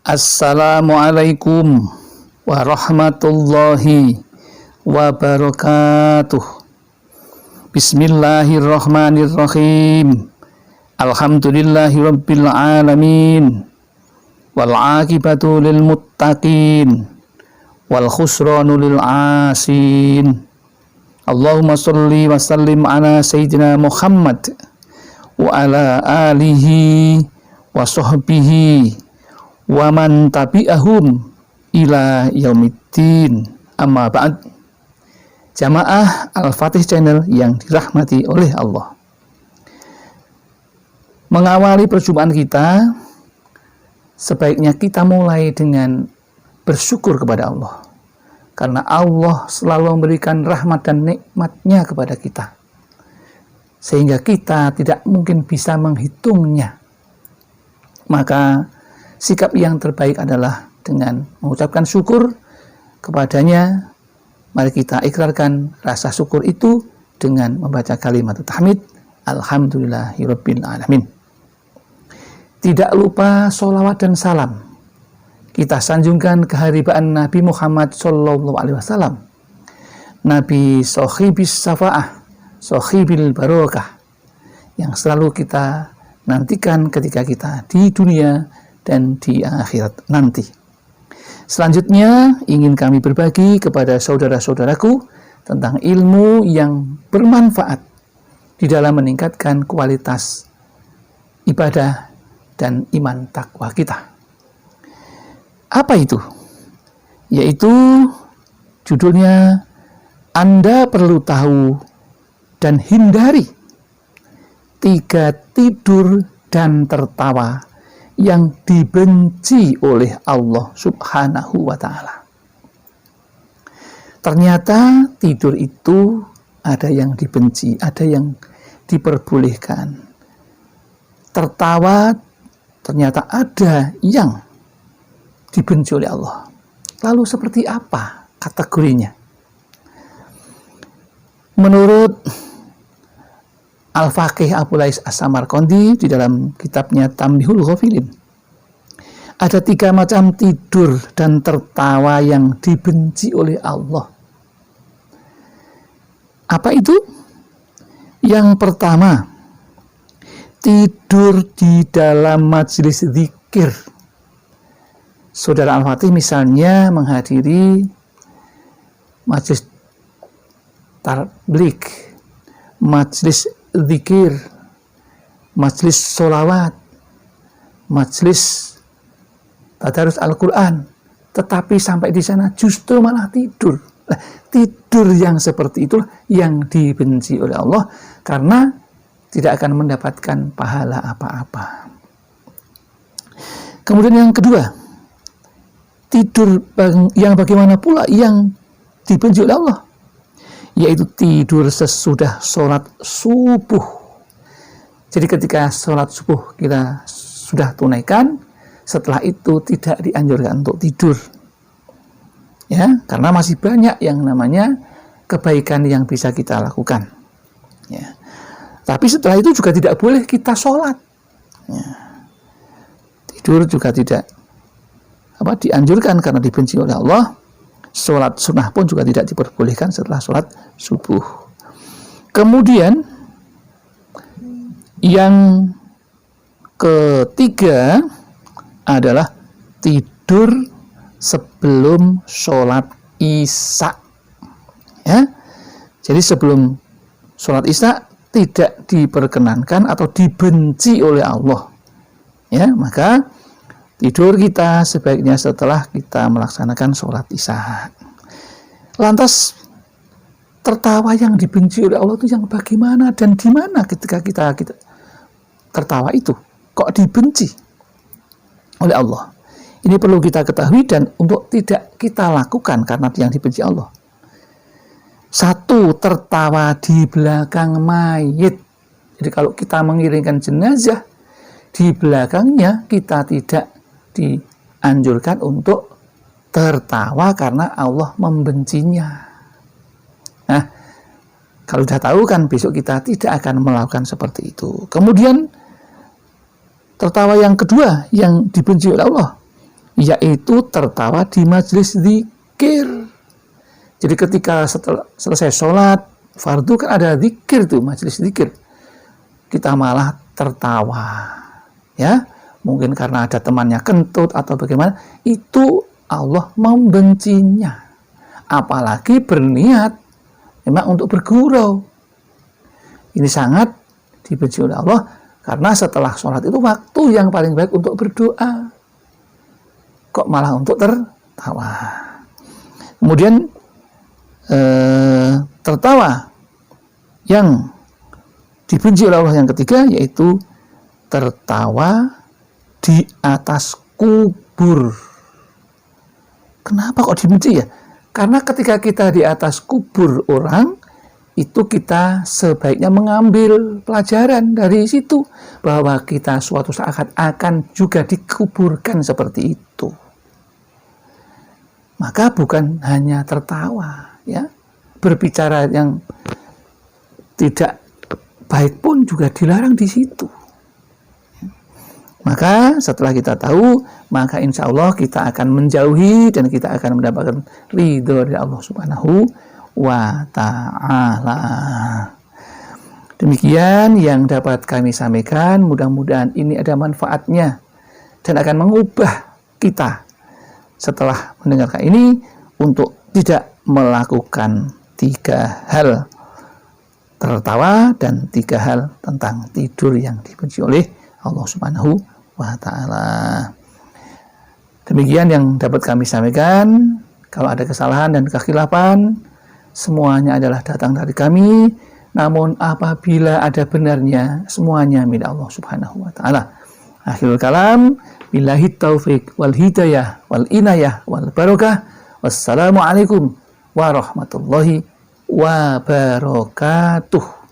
Assalamualaikum warahmatullahi wabarakatuh. Bismillahirrahmanirrahim. Alhamdulillahirabbil alamin. Wal aqibatu lil muttaqin. Wal khusranu lil asin. Allahumma shalli wa sallim ala sayyidina Muhammad wa ala alihi wa sahbihi wa man tabi'ahum ila yaumiddin. Amma ba'd. Jamaah Al-Fatih Channel yang dirahmati oleh Allah. Mengawali perjumpaan kita, sebaiknya kita mulai dengan bersyukur kepada Allah. Karena Allah selalu memberikan rahmat dan nikmatnya kepada kita. Sehingga kita tidak mungkin bisa menghitungnya. Maka sikap yang terbaik adalah dengan mengucapkan syukur kepadanya. Mari kita ikrarkan rasa syukur itu dengan membaca kalimat tahmid, alhamdulillahirabbil alamin. Tidak lupa sholawat dan salam kita sanjungkan keharibaan Nabi Muhammad SAW, Nabi Sohibis Safa'ah, Sohibil Barokah, yang selalu kita nantikan ketika kita di dunia dan di akhirat nanti. Selanjutnya ingin kami berbagi kepada saudara-saudaraku tentang ilmu yang bermanfaat di dalam meningkatkan kualitas ibadah dan iman takwa kita. Apa itu? Yaitu judulnya, Anda perlu tahu dan hindari 3 tidur dan tertawa yang dibenci oleh Allah Subhanahu wa ta'ala. Ternyata tidur itu ada yang dibenci, ada yang diperbolehkan. Tertawa ternyata ada yang dibenci oleh Allah. Lalu seperti apa kategorinya? Menurut Al-Faqih Abu Lais As-Samarqandi di dalam kitabnya Tanbihul Ghafilin, ada 3 macam tidur dan tertawa yang dibenci oleh Allah. Apa itu? Yang pertama, tidur di dalam majelis zikir. Saudara Al-Fatih misalnya menghadiri majelis tabligh, majelis zikir, majelis sholawat, majelis tadarus Al-Quran, tetapi sampai di sana justru malah tidur. Nah, tidur yang seperti itulah yang dibenci oleh Allah, karena tidak akan mendapatkan pahala apa-apa. Kemudian yang kedua, tidur yang bagaimana pula yang dibenci oleh Allah, yaitu tidur sesudah sholat subuh. Jadi ketika sholat subuh kita sudah tunaikan, setelah itu tidak dianjurkan untuk tidur, ya, karena masih banyak yang namanya kebaikan yang bisa kita lakukan, ya. Tapi setelah itu juga tidak boleh kita sholat, ya. Tidur juga tidak dianjurkan karena dibenci oleh Allah. Sholat sunnah pun juga tidak diperbolehkan setelah sholat subuh. Kemudian yang ketiga adalah tidur sebelum sholat isya, ya. Jadi sebelum sholat isya tidak diperkenankan atau dibenci oleh Allah, ya. Maka tidur kita sebaiknya setelah kita melaksanakan sholat isya. Lantas tertawa yang dibenci oleh Allah itu yang bagaimana dan di mana ketika kita tertawa itu kok dibenci oleh Allah? Ini perlu kita ketahui dan untuk tidak kita lakukan karena yang dibenci Allah. 1, tertawa di belakang mayit. Jadi kalau kita mengiringkan jenazah, di belakangnya kita tidak dianjurkan untuk tertawa karena Allah membencinya. Nah, kalau sudah tahu kan besok kita tidak akan melakukan seperti itu. Kemudian tertawa yang kedua yang dibenci oleh Allah, yaitu tertawa di majelis zikir. Jadi ketika setelah selesai sholat fardu kan ada zikir tuh, majelis zikir, kita malah tertawa, ya, mungkin karena ada temannya kentut atau bagaimana, itu Allah membencinya. Apalagi berniat memang untuk bergurau, ini sangat dibenci oleh Allah, karena setelah sholat itu waktu yang paling baik untuk berdoa, kok malah untuk tertawa. Kemudian tertawa yang dibenci oleh Allah yang ketiga, yaitu tertawa di atas kubur. Kenapa kok dibenci ya? Karena ketika kita di atas kubur orang, itu kita sebaiknya mengambil pelajaran dari situ, bahwa kita suatu saat akan juga dikuburkan seperti itu. Maka bukan hanya tertawa, ya, berbicara yang tidak baik pun juga dilarang di situ. Maka setelah kita tahu, maka insya Allah kita akan menjauhi dan kita akan mendapatkan ridho dari Allah Subhanahu wa ta'ala. Demikian yang dapat kami sampaikan, mudah-mudahan ini ada manfaatnya dan akan mengubah kita setelah mendengarkan ini untuk tidak melakukan 3 hal, tertawa, dan 3 hal tentang tidur yang dibenci oleh Allah Subhanahu wa ta'ala. Demikian yang dapat kami sampaikan. Kalau ada kesalahan dan kekhilafan, semuanya adalah datang dari kami. Namun apabila ada benarnya, semuanya milik Allah Subhanahu wa ta'ala. Akhirul kalam, billahi taufiq wal hidayah wal inayah wal barakah. Wassalamualaikum warahmatullahi wabarakatuh.